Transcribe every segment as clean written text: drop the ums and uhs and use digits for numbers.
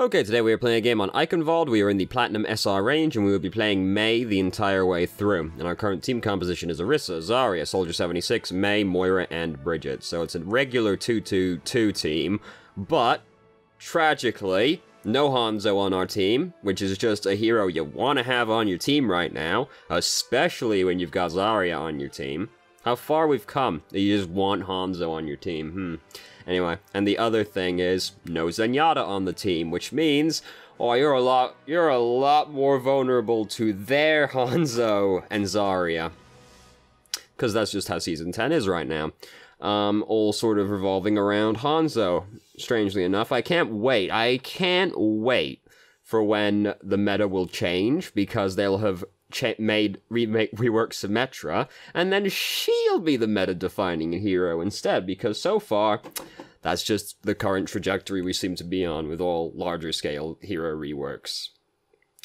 Okay, today we are playing a game on VoD. We are in the Platinum SR range, and we will be playing Mei the entire way through. And our current team composition is Orisa, Zarya, Soldier 76, Mei, Moira, and Bridget. So it's a regular 2-2-2 team, but, tragically, no Hanzo on our team, which is just a hero you want to have on your team right now, especially when you've got Zarya on your team. How far we've come that you just want Hanzo on your team, Anyway, and the other thing is, no Zenyatta on the team, which means, oh, you're a lot more vulnerable to their Hanzo and Zarya. Because that's just how Season 10 is right now. All sort of revolving around Hanzo, strangely enough. I can't wait for when the meta will change, because they'll have rework Symmetra, and then she'll be the meta-defining hero instead, because so far, that's just the current trajectory we seem to be on with all larger-scale hero reworks.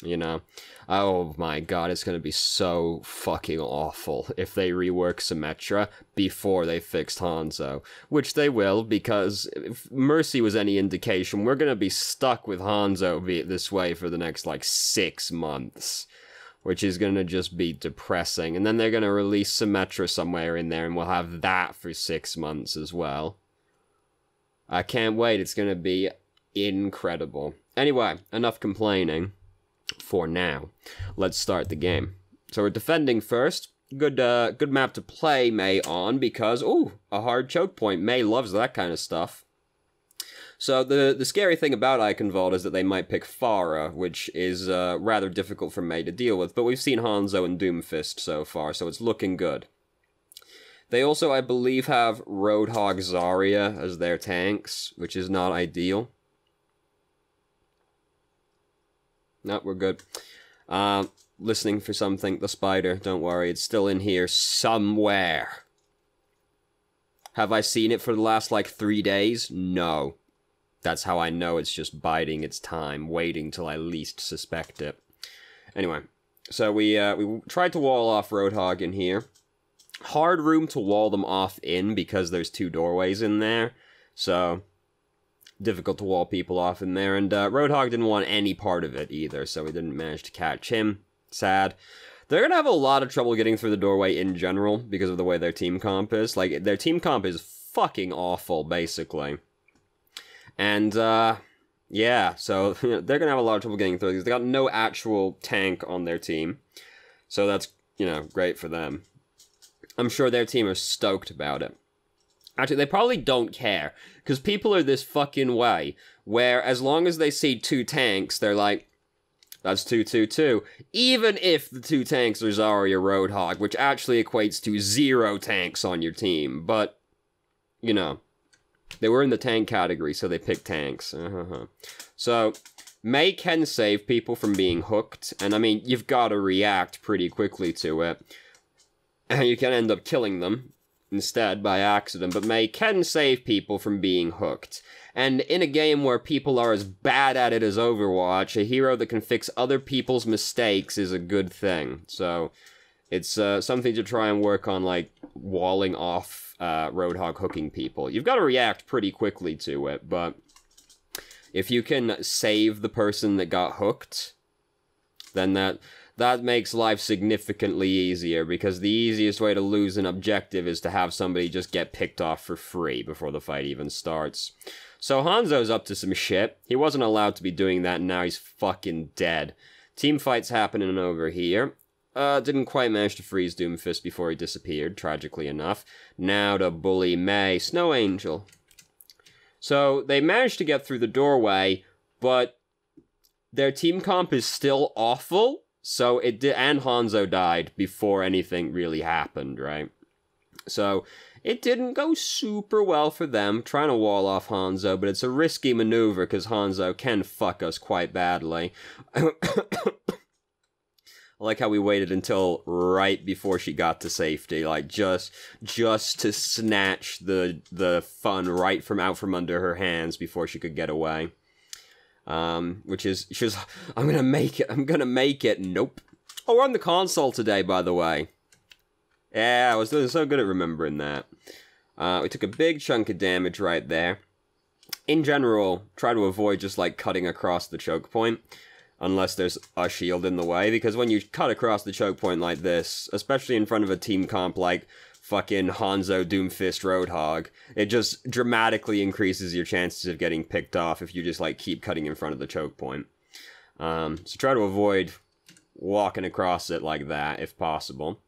You know? Oh my god, it's gonna be so fucking awful if they rework Symmetra before they fixed Hanzo. Which they will, because if Mercy was any indication, we're gonna be stuck with Hanzo this way for the next, like, 6 months. Which is gonna just be depressing. And then they're gonna release Symmetra somewhere in there, and we'll have that for 6 months as well. I can't wait, it's gonna be incredible. Anyway, enough complaining for now. Let's start the game. So we're defending first. Good map to play Mei on, because, ooh, a hard choke point. Mei loves that kind of stuff. So the scary thing about VoD is that they might pick Pharah, which is rather difficult for Mei to deal with, but we've seen Hanzo and Doomfist so far, so it's looking good. They also, I believe, have Roadhog Zarya as their tanks, which is not ideal. No, we're good. Listening for something. The spider, don't worry, it's still in here somewhere. Have I seen it for the last, like, 3 days? No. That's how I know it's just biding its time, waiting till I least suspect it. Anyway, so we tried to wall off Roadhog in here. Hard room to wall them off in, because there's 2 doorways in there. So, difficult to wall people off in there. And Roadhog didn't want any part of it either, so we didn't manage to catch him. Sad. They're gonna have a lot of trouble getting through the doorway in general, because of the way their team comp is. Like, their team comp is fucking awful, basically. And, yeah, so they're gonna have a lot of trouble getting through these. They got no actual tank on their team. So that's, great for them. I'm sure their team are stoked about it. Actually, they probably don't care, because people are this fucking way, where as long as they see 2 tanks, they're like, that's 2-2-2. Even if the 2 tanks are Zarya Roadhog, which actually equates to 0 tanks on your team, but, they were in the tank category, so they picked tanks. So, Mei can save people from being hooked, and I mean, you've got to react pretty quickly to it. And you can end up killing them instead by accident, but Mei can save people from being hooked. And in a game where people are as bad at it as Overwatch, a hero that can fix other people's mistakes is a good thing. So, it's something to try and work on, like, walling off Roadhog hooking people. You've got to react pretty quickly to it, but if you can save the person that got hooked, then that makes life significantly easier, because the easiest way to lose an objective is to have somebody just get picked off for free before the fight even starts. So Hanzo's up to some shit. He wasn't allowed to be doing that, and now he's fucking dead. Team fights happening over here. Didn't quite manage to freeze Doomfist before he disappeared, tragically enough. Now to bully Mei. Snow Angel. So, they managed to get through the doorway, but their team comp is still awful, so it did, and Hanzo died before anything really happened, right? So, it didn't go super well for them, trying to wall off Hanzo, but it's a risky maneuver, because Hanzo can fuck us quite badly. I like how we waited until right before she got to safety, like, just to snatch the fun right out from under her hands before she could get away. Which is, she was, I'm gonna make it, nope. Oh, we're on the console today, by the way. Yeah, I was doing so good at remembering that. We took a big chunk of damage right there. in general, try to avoid just, like, cutting across the choke point, unless there's a shield in the way, because when you cut across the choke point like this, especially in front of a team comp like fucking Hanzo Doomfist Roadhog, it just dramatically increases your chances of getting picked off if you just, like, keep cutting in front of the choke point. So try to avoid walking across it like that, if possible.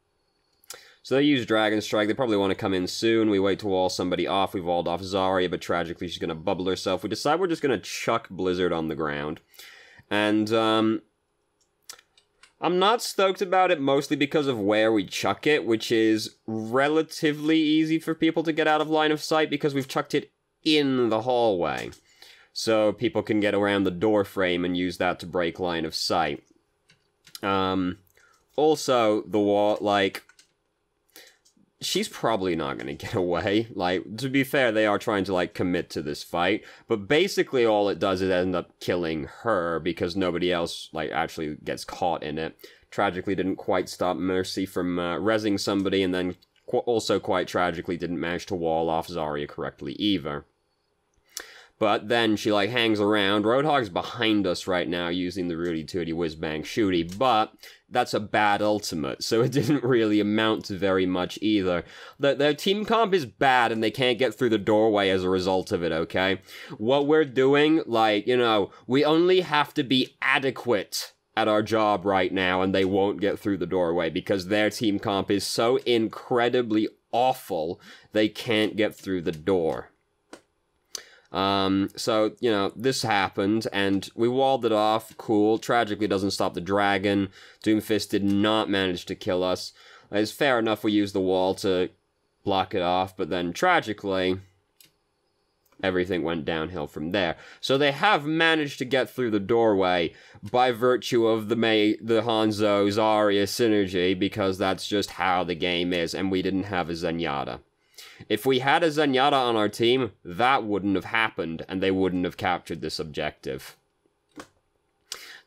So they use Dragon Strike. They probably want to come in soon. We wait to wall somebody off. We walled off Zarya, but tragically she's going to bubble herself. We decide we're just going to chuck Blizzard on the ground. And, I'm not stoked about it, mostly because of where we chuck it, which is relatively easy for people to get out of line of sight, because we've chucked it in the hallway. So people can get around the door frame and use that to break line of sight. Also, the wall, like, she's probably not going to get away. Like, to be fair, they are trying to, like, commit to this fight. But basically all it does is end up killing her, because nobody else, like, actually gets caught in it. Tragically didn't quite stop Mercy from rezzing somebody, and then also quite tragically didn't manage to wall off Zarya correctly either. But then she, like, hangs around. Roadhog's behind us right now using the Rudy Tooty Whizbang Shooty, but that's a bad ultimate, so it didn't really amount to very much either. Their team comp is bad, and they can't get through the doorway as a result of it, okay? What we're doing, like, you know, we only have to be adequate at our job right now, and they won't get through the doorway, because their team comp is so incredibly awful, they can't get through the door. So, you know, this happened, and we walled it off, cool. Tragically doesn't stop the dragon. Doomfist did not manage to kill us. It's fair enough we used the wall to block it off, but then tragically, everything went downhill from there. So they have managed to get through the doorway by virtue of the Hanzo Zarya synergy, because that's just how the game is, and we didn't have a Zenyatta. If we had a Zenyatta on our team, that wouldn't have happened, and they wouldn't have captured this objective.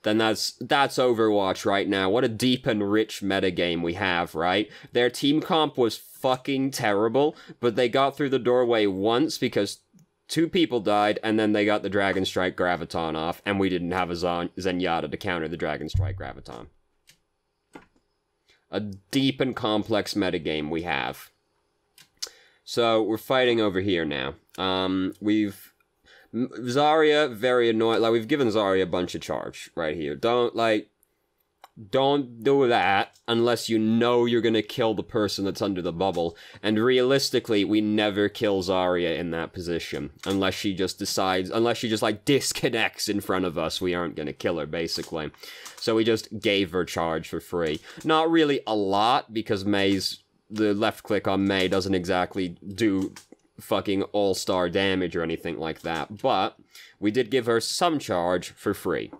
Then that's Overwatch right now. What a deep and rich metagame we have, right? Their team comp was fucking terrible, but they got through the doorway once because 2 people died, and then they got the Dragon Strike Graviton off, and we didn't have a Zenyatta to counter the Dragon Strike Graviton. A deep and complex metagame we have. So, we're fighting over here now. Zarya, very annoying. Like, we've given Zarya a bunch of charge right here. Don't do that unless you know you're gonna kill the person that's under the bubble. And realistically, we never kill Zarya in that position. Unless she just like, disconnects in front of us, we aren't gonna kill her, basically. So we just gave her charge for free. Not really a lot, because the left click on Mei doesn't exactly do fucking all-star damage or anything like that, but we did give her some charge for free,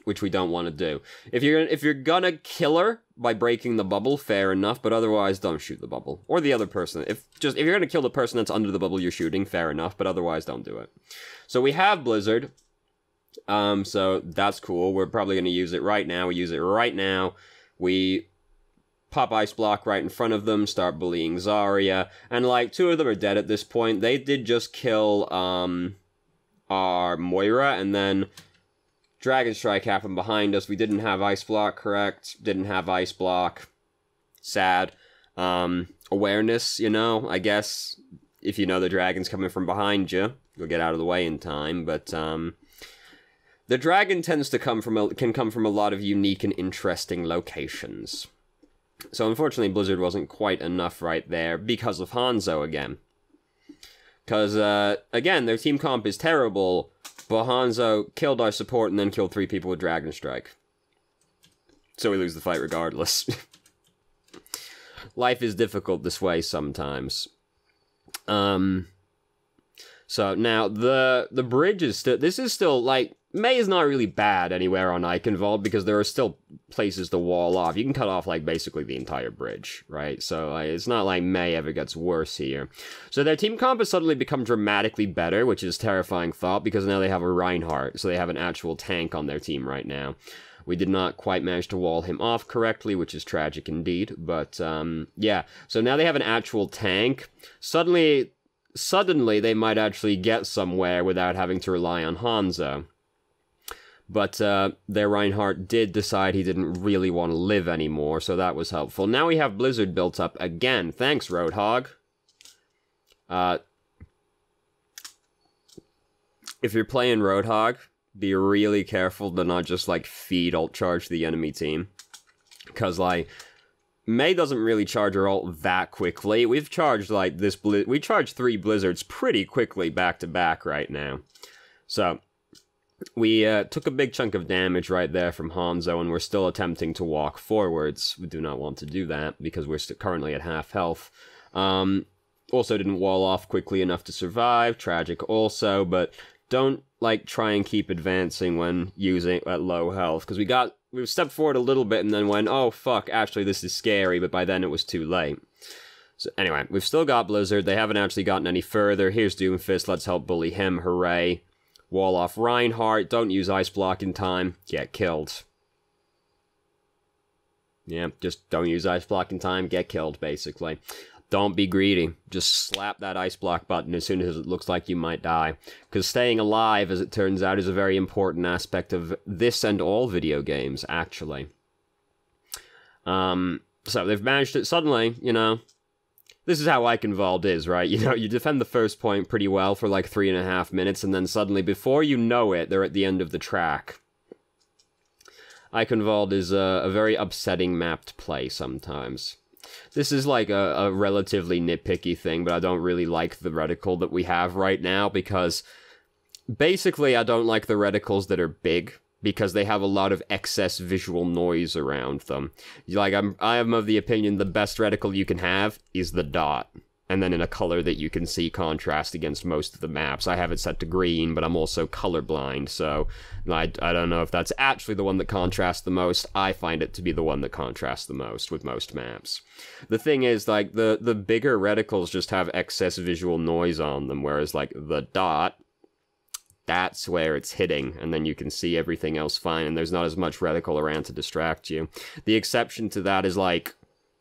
which we don't want to do. If you're gonna kill her by breaking the bubble, fair enough, but otherwise don't shoot the bubble. Or the other person. If you're gonna kill the person that's under the bubble you're shooting, fair enough, but otherwise don't do it. So we have Blizzard, so that's cool. We're probably gonna use it right now. We use it right now. We pop Ice Block right in front of them, start bullying Zarya, and, like, 2 of them are dead at this point. They did just kill, our Moira, and then Dragon Strike happened behind us. We didn't have Ice Block, correct? Didn't have Ice Block. Sad. Awareness, you know, I guess. If you know the dragon's coming from behind you, you'll get out of the way in time, but, the dragon tends to can come from a lot of unique and interesting locations. So unfortunately Blizzard wasn't quite enough right there because of Hanzo again. Because, again, their team comp is terrible, but Hanzo killed our support and then killed 3 people with Dragon Strike. So we lose the fight regardless. Life is difficult this way sometimes. So now, the bridge is still... This is still, like... Mei is not really bad anywhere on Eichenwald, because there are still places to wall off. You can cut off, like, basically the entire bridge, right? So, like, it's not like Mei ever gets worse here. So their team comp has suddenly become dramatically better, which is a terrifying thought, because now they have a Reinhardt, so they have an actual tank on their team right now. We did not quite manage to wall him off correctly, which is tragic indeed, but, yeah. So now they have an actual tank. Suddenly... suddenly they might actually get somewhere without having to rely on Hanzo. But their Reinhardt did decide he didn't really want to live anymore, so that was helpful. Now we have Blizzard built up again. Thanks, Roadhog. If you're playing Roadhog, be really careful to not just, like, feed ult charge the enemy team. Because, like, Mei doesn't really charge her ult that quickly. We've charged, like, we charged 3 Blizzards pretty quickly back-to-back right now. So, we took a big chunk of damage right there from Hanzo, and we're still attempting to walk forwards. We do not want to do that, because we're currently at half health. Also didn't wall off quickly enough to survive. Tragic also, but don't, like, try and keep advancing when using at low health, because we stepped forward a little bit and then went, oh fuck, actually this is scary, but by then it was too late. So anyway, we've still got Blizzard, they haven't actually gotten any further. Here's Doomfist, let's help bully him, hooray. Wall off Reinhardt, don't use Ice Block in time, get killed. Yeah, just don't use Ice Block in time, get killed, basically. Don't be greedy. Just slap that Ice Block button as soon as it looks like you might die. Because staying alive, as it turns out, is a very important aspect of this and all video games, actually. So they've managed it suddenly, you know. This is how VoD is, right? You know, you defend the first point pretty well for like 3.5 minutes, and then suddenly, before you know it, they're at the end of the track. VoD is a very upsetting map to play sometimes. This is like a relatively nitpicky thing, but I don't really like the reticle that we have right now, because basically I don't like the reticles that are big, because they have a lot of excess visual noise around them. Like, I am of the opinion the best reticle you can have is the dot, and then in a color that you can see contrast against most of the maps. I have it set to green, but I'm also colorblind, so I don't know if that's actually the one that contrasts the most. I find it to be the one that contrasts the most with most maps. The thing is, like, the bigger reticles just have excess visual noise on them, whereas, like, the dot, that's where it's hitting, and then you can see everything else fine, and there's not as much reticle around to distract you. The exception to that is, like,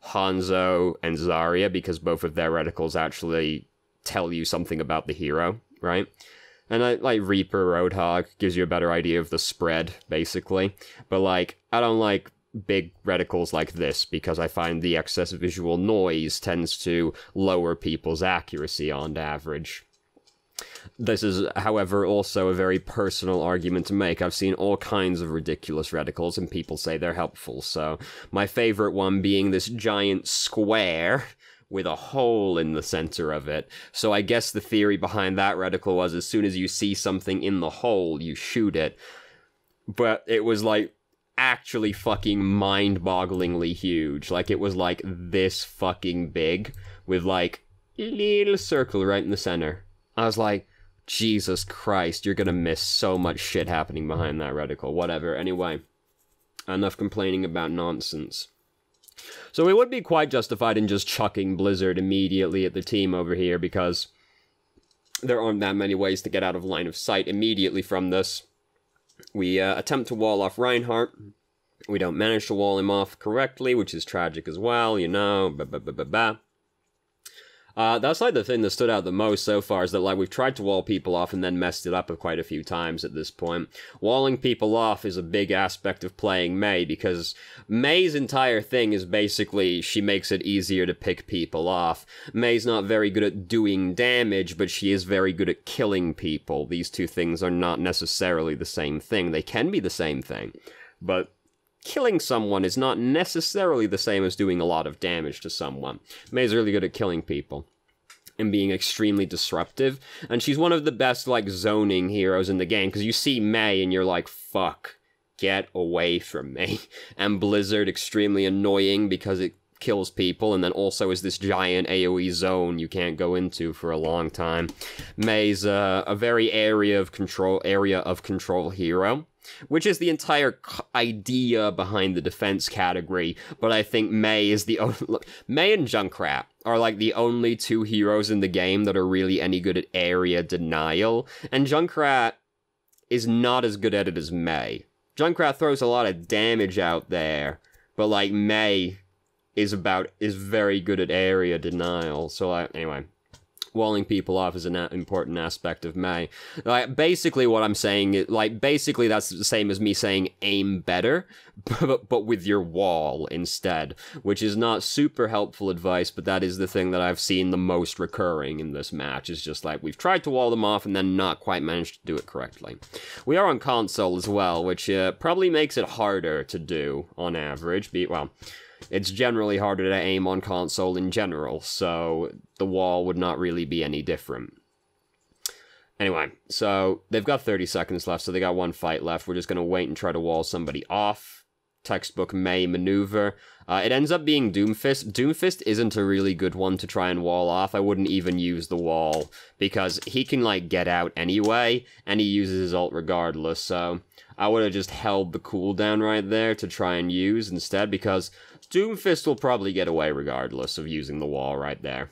Hanzo and Zarya, because both of their reticles actually tell you something about the hero, right? And like Reaper, Roadhog gives you a better idea of the spread, basically. But like, I don't like big reticles like this, because I find the excess visual noise tends to lower people's accuracy on average. This is, however, also a very personal argument to make. I've seen all kinds of ridiculous reticles, and people say they're helpful, so my favorite one being this giant square with a hole in the center of it. So I guess the theory behind that reticle was, as soon as you see something in the hole, you shoot it. But it was, like, actually fucking mind-bogglingly huge. Like, it was, like, this fucking big, with, like, a little circle right in the center. I was like, Jesus Christ, you're gonna miss so much shit happening behind that reticle. Whatever. Anyway, enough complaining about nonsense. So we would be quite justified in just chucking Blizzard immediately at the team over here, because there aren't that many ways to get out of line of sight immediately from this. We attempt to wall off Reinhardt. We don't manage to wall him off correctly, which is tragic as well, you know. That's like the thing that stood out the most so far, is that like we've tried to wall people off and then messed it up quite a few times at this point. Walling people off is a big aspect of playing Mei, because Mei's entire thing is basically she makes it easier to pick people off. Mei's not very good at doing damage, but she is very good at killing people. These two things are not necessarily the same thing. They can be the same thing, but killing someone is not necessarily the same as doing a lot of damage to someone. Mei's really good at killing people and being extremely disruptive, and she's one of the best, like, zoning heroes in the game, because you see Mei and you're like, fuck, get away from me. And Blizzard, extremely annoying because it kills people, and then also is this giant AoE zone you can't go into for a long time. Mei's a very area of control hero, which is the entire idea behind the defense category, but I think Mei is the only... Mei and Junkrat are, like, the only two heroes in the game that are really any good at area denial, and Junkrat is not as good at it as Mei. Junkrat throws a lot of damage out there, but, like, Mei is very good at area denial, so, like, anyway. walling people off is an important aspect of May. Like, basically what I'm saying is, like, basically that's the same as me saying aim better, but with your wall instead, which is not super helpful advice, but that is the thing that I've seen the most recurring in this match, is just like, we've tried to wall them off and then not quite managed to do it correctly. We are on console as well, which probably makes it harder to do on average, well, it's generally harder to aim on console in general, so the wall would not really be any different. Anyway, so they've got 30 seconds left, so they got one fight left. We're just going to wait and try to wall somebody off. Textbook May maneuver. It ends up being Doomfist. Doomfist isn't a really good one to try and wall off. I wouldn't even use the wall, because he can, like, get out anyway, and he uses his ult regardless, so I would have just held the cooldown right there to try and use instead, because Doomfist will probably get away regardless of using the wall right there.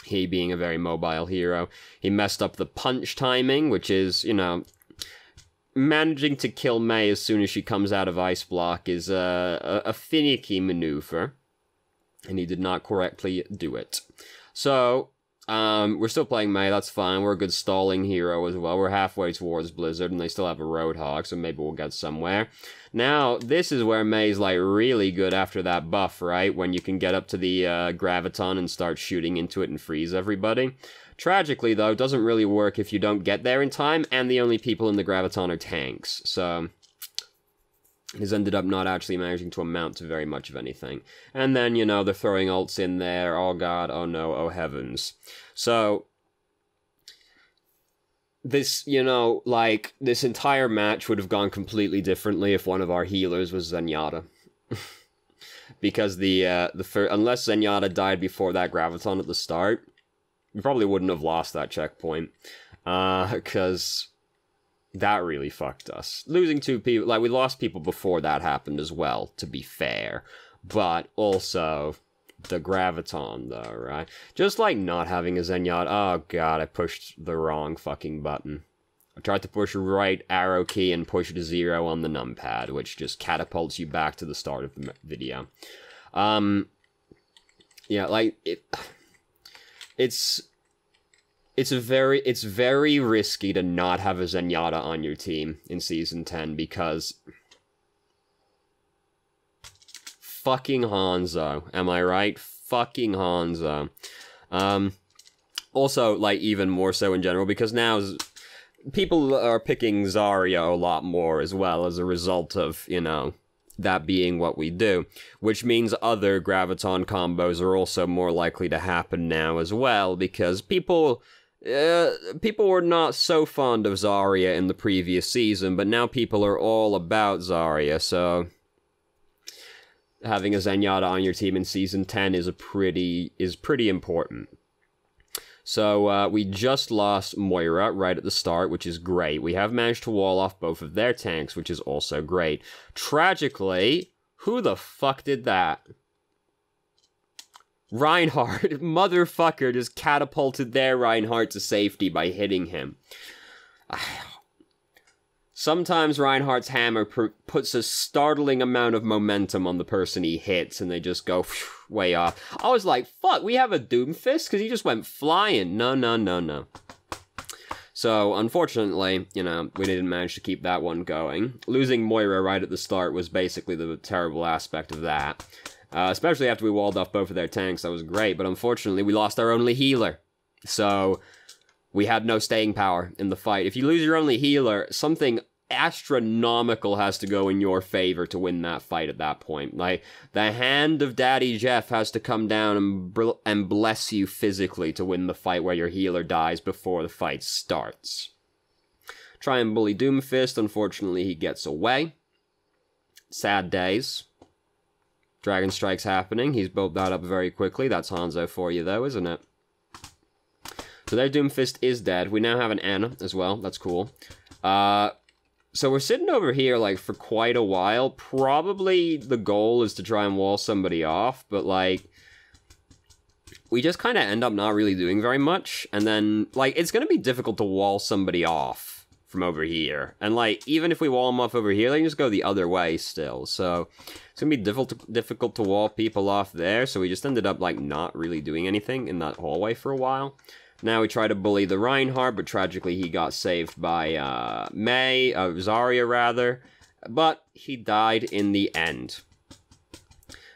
He being a very mobile hero. He messed up the punch timing, which is, you know, managing to kill May as soon as she comes out of Ice Block is a finicky maneuver, and he did not correctly do it. So, we're still playing May, that's fine. We're a good stalling hero as well. We're halfway towards Blizzard, and they still have a Roadhog, so maybe we'll get somewhere. Now, this is where May's, like, really good after that buff, right? When you can get up to the Graviton and start shooting into it and freeze everybody. Tragically, though, it doesn't really work if you don't get there in time, and the only people in the Graviton are tanks, so he's ended up not actually managing to amount to very much of anything. And then, you know, they're throwing ults in there. Oh god, oh no, oh heavens. So this, you know, like, this entire match would have gone completely differently if one of our healers was Zenyatta. Because unless Zenyatta died before that Graviton at the start, we probably wouldn't have lost that checkpoint. Because that really fucked us. Losing 2 people, like, we lost people before that happened as well, to be fair. But also the Graviton, though, right? Just like not having a Zenyatta. Oh god, I pushed the wrong fucking button. I tried to push right arrow key and push to 0 on the numpad, which just catapults you back to the start of the video. Yeah, like, it's very risky to not have a Zenyatta on your team in Season 10, because fucking Hanzo, am I right? Fucking Hanzo. Also, like, even more so in general, because now people are picking Zarya a lot more as well as a result of, you know, that being what we do, which means other Graviton combos are also more likely to happen now as well, because people were not so fond of Zarya in the previous season, but now people are all about Zarya, so having a Zenyatta on your team in Season 10 is pretty important. So, we just lost Moira right at the start, which is great. We have managed to wall off both of their tanks, which is also great. Tragically, who the fuck did that? Reinhardt, motherfucker, just catapulted their Reinhardt to safety by hitting him. Sometimes Reinhardt's hammer puts a startling amount of momentum on the person he hits, and they just go way off. I was like, fuck, we have a Doomfist? Because he just went flying. No, no, no, no. So, unfortunately, you know, we didn't manage to keep that one going. Losing Moira right at the start was basically the terrible aspect of that. Especially after we walled off both of their tanks, that was great, but unfortunately we lost our only healer. So, we had no staying power in the fight. If you lose your only healer, something astronomical has to go in your favor to win that fight at that point. Like, the hand of Daddy Jeff has to come down and bless you physically to win the fight where your healer dies before the fight starts. Try and bully Doomfist, unfortunately he gets away. Sad days. Dragon Strike's happening, he's built that up very quickly. That's Hanzo for you though, isn't it? So their Doomfist is dead. We now have an Ana as well, that's cool. So we're sitting over here, like, for quite a while. Probably the goal is to try and wall somebody off, but, like, we just kind of end up not really doing very much. And then, like, it's going to be difficult to wall somebody off from over here. And, like, even if we wall them off over here, they can just go the other way still. So it's going to be difficult to wall people off there. So we just ended up, like, not really doing anything in that hallway for a while. Now we try to bully the Reinhardt, but tragically he got saved by, Zarya rather. But he died in the end.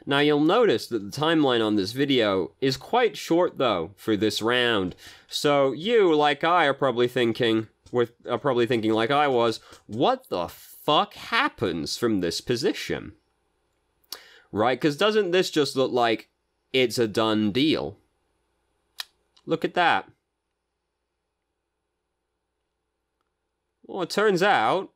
Now you'll notice that the timeline on this video is quite short though, for this round. So you, like I, are probably thinking like I was, what the fuck happens from this position? Right, because doesn't this just look like it's a done deal? Look at that. Well, it turns out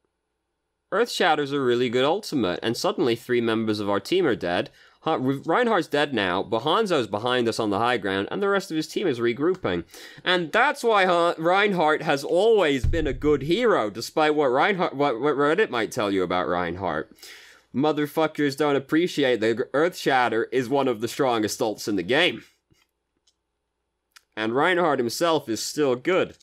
Earthshatter's a really good ultimate, and suddenly 3 members of our team are dead. Reinhardt's dead now, but Hanzo's behind us on the high ground, and the rest of his team is regrouping. And that's why Reinhardt has always been a good hero, despite what Reddit might tell you about Reinhardt. Motherfuckers don't appreciate that Earthshatter is one of the strongest ults in the game. And Reinhardt himself is still good.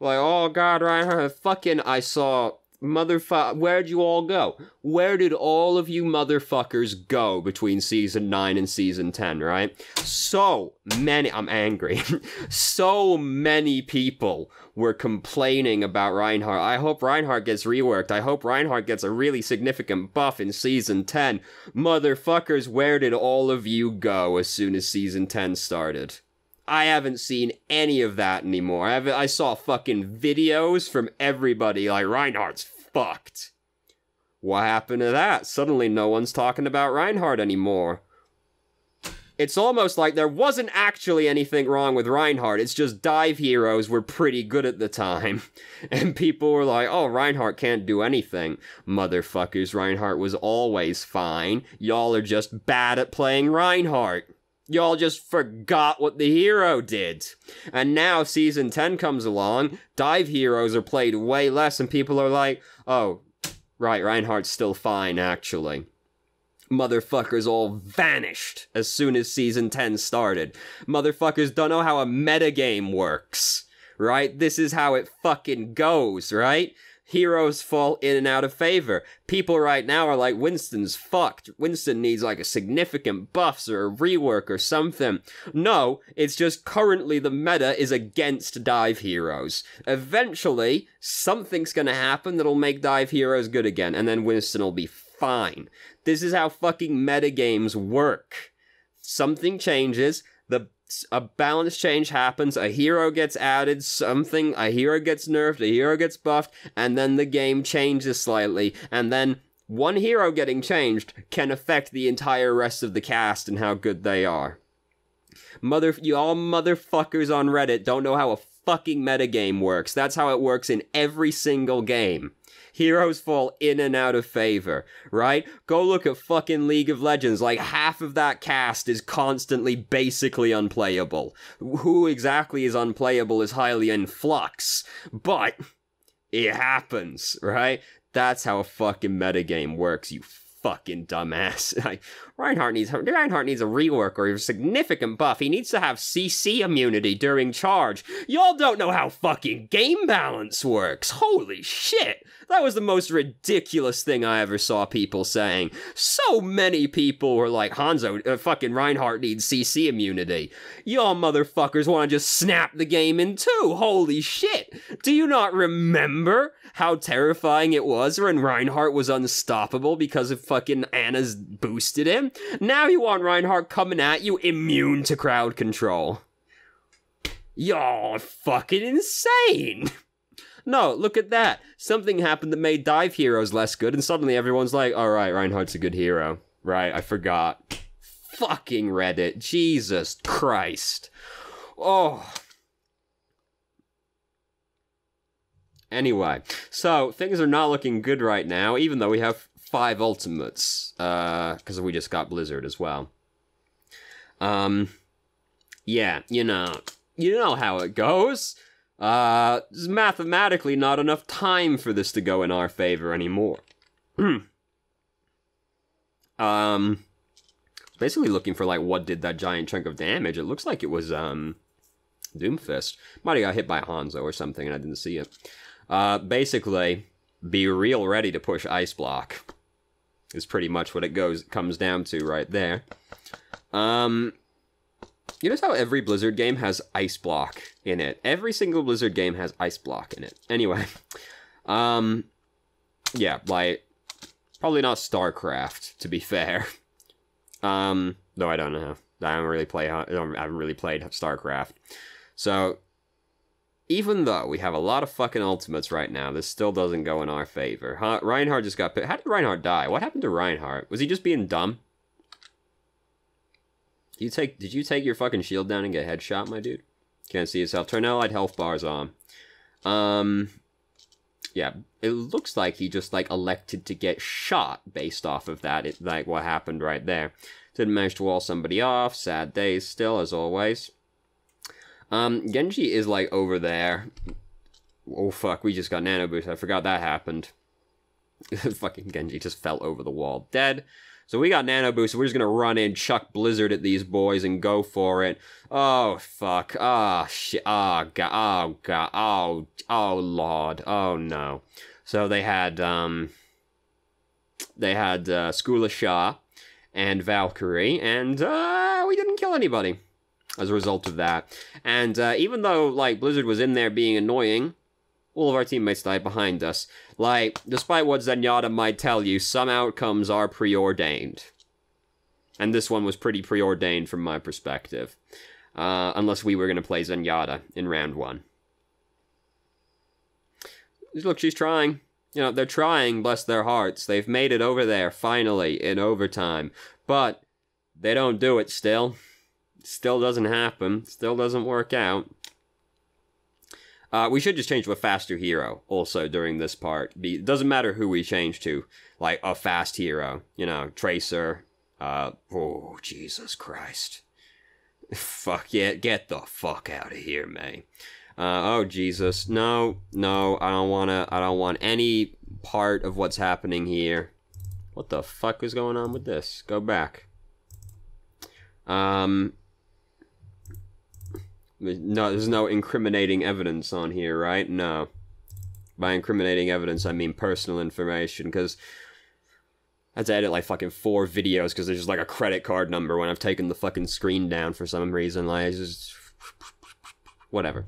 Like, oh god, Reinhardt, I saw... where'd you all go? Where did all of you motherfuckers go between Season 9 and Season 10, right? So many... I'm angry. So many people were complaining about Reinhardt. I hope Reinhardt gets reworked. I hope Reinhardt gets a really significant buff in Season 10. Motherfuckers, where did all of you go as soon as Season 10 started? I haven't seen any of that anymore. I saw fucking videos from everybody like, Reinhardt's fucked. What happened to that? Suddenly no one's talking about Reinhardt anymore. It's almost like there wasn't actually anything wrong with Reinhardt, it's just dive heroes were pretty good at the time. And people were like, oh, Reinhardt can't do anything. Motherfuckers, Reinhardt was always fine. Y'all are just bad at playing Reinhardt. Y'all just forgot what the hero did. And now Season 10 comes along, dive heroes are played way less, and people are like, oh, right, Reinhardt's still fine, actually. Motherfuckers all vanished as soon as Season 10 started. Motherfuckers don't know how a metagame works, right? This is how it fucking goes, right? Heroes fall in and out of favor. People right now are like, Winston's fucked. Winston needs like a significant buffs or a rework or something. No, it's just currently the meta is against dive heroes. Eventually, something's gonna happen that'll make dive heroes good again, and then Winston will be fine. This is how fucking metagames work. Something changes, a balance change happens, a hero gets added, a hero gets nerfed, a hero gets buffed, and then the game changes slightly, and then one hero getting changed can affect the entire rest of the cast and how good they are. You all motherfuckers on Reddit don't know how a fucking metagame works. That's how it works in every single game. Heroes fall in and out of favor, right? Go look at fucking League of Legends. Like, half of that cast is constantly basically unplayable. Who exactly is unplayable is highly in flux, but it happens, right? That's how a fucking metagame works, you fucking dumbass. Like, Reinhardt needs a rework or a significant buff. He needs to have CC immunity during charge. Y'all don't know how fucking game balance works. Holy shit. That was the most ridiculous thing I ever saw people saying. So many people were like, fucking Reinhardt needs CC immunity. Y'all motherfuckers want to just snap the game in two. Holy shit. Do you not remember how terrifying it was when Reinhardt was unstoppable because of fucking Anna's boosted him? Now you want Reinhardt coming at you immune to crowd control. Y'all are fucking insane. No, look at that. Something happened that made dive heroes less good, and suddenly everyone's like, alright, Reinhardt's a good hero. Right, I forgot. Fucking Reddit. Jesus Christ. Oh. Anyway, so things are not looking good right now, even though we have 5 ultimates, because we just got Blizzard as well. Yeah, you know how it goes. There's mathematically not enough time for this to go in our favor anymore. Basically looking for, like, what did that giant chunk of damage. It looks like it was, Doomfist. Might have got hit by Hanzo or something and I didn't see it. Basically, be real ready to push Ice Block. Is pretty much what it comes down to right there. You notice how every Blizzard game has Ice Block in it? Every single Blizzard game has Ice Block in it. Anyway. Yeah, like, probably not StarCraft, to be fair. Though I don't know. I haven't really played StarCraft. So, even though we have a lot of fucking ultimates right now, this still doesn't go in our favor. Reinhardt just got picked. How did Reinhardt die? What happened to Reinhardt? Was he just being dumb? Did you take your fucking shield down and get headshot, my dude? Can't see yourself. Turn allied health bars on. Yeah, it looks like he just, like, elected to get shot based off of that, like, what happened right there. Didn't manage to wall somebody off. Sad days still, as always. Genji is, like, over there. Oh, fuck, we just got nano boost. I forgot that happened. Fucking Genji just fell over the wall. Dead. So we got nano boost, so we're just gonna run in, chuck Blizzard at these boys, and go for it. Oh, fuck. Oh, shit. Oh, God. Oh, God. Oh, Lord. Oh, no. So they had Skula Shah and Valkyrie, and we didn't kill anybody as a result of that. And even though, like, Blizzard was in there being annoying, all of our teammates died behind us. Like, despite what Zenyatta might tell you, some outcomes are preordained. And this one was pretty preordained from my perspective. Unless we were going to play Zenyatta in round 1. Look, she's trying. You know, they're trying, bless their hearts. They've made it over there, finally, in overtime. But they don't do it still. Still doesn't happen. Still doesn't work out. We should just change to a faster hero, also, during this part. It doesn't matter who we change to. Like, a fast hero. You know, Tracer. Oh, Jesus Christ. Fuck yeah, get the fuck out of here, May. Oh, Jesus. No, I don't want any part of what's happening here. What the fuck is going on with this? Go back. No, there's no incriminating evidence on here, right? No. By incriminating evidence, I mean personal information, because I had to edit, like, fucking 4 videos, because there's just, like, a credit card number when I've taken the fucking screen down for some reason. Like, it's just... whatever.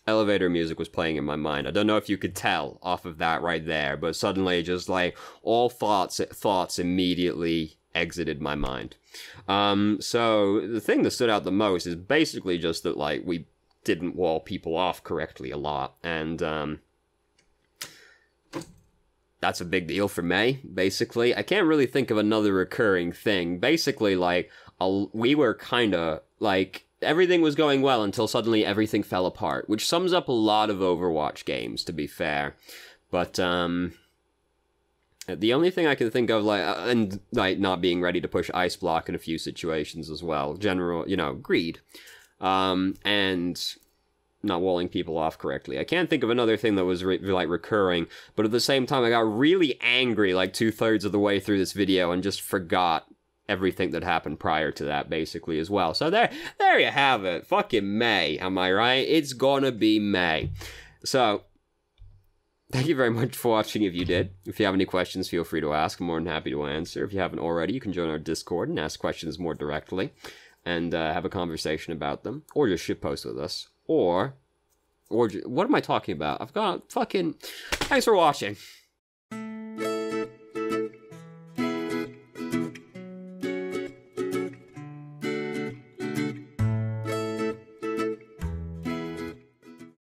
Elevator music was playing in my mind. I don't know if you could tell off of that right there, but suddenly just, like, all thoughts immediately exited my mind. So the thing that stood out the most is basically just that, like, we didn't wall people off correctly a lot, and that's a big deal for May, basically. I can't really think of another recurring thing. Basically, like, we were kinda, like, everything was going well until suddenly everything fell apart, which sums up a lot of Overwatch games, to be fair. But, the only thing I can think of, like, and, like, not being ready to push Ice Block in a few situations as well. General, you know, greed. And not walling people off correctly. I can't think of another thing that was, like, recurring, but at the same time, I got really angry, like, 2/3 of the way through this video and just forgot everything that happened prior to that, basically, as well. So there you have it. Fucking May, am I right? It's gonna be May. So, thank you very much for watching if you did. If you have any questions, feel free to ask. I'm more than happy to answer. If you haven't already, you can join our Discord and ask questions more directly and have a conversation about them. Or just shitpost with us. Or what am I talking about? I've got fucking... Thanks for watching.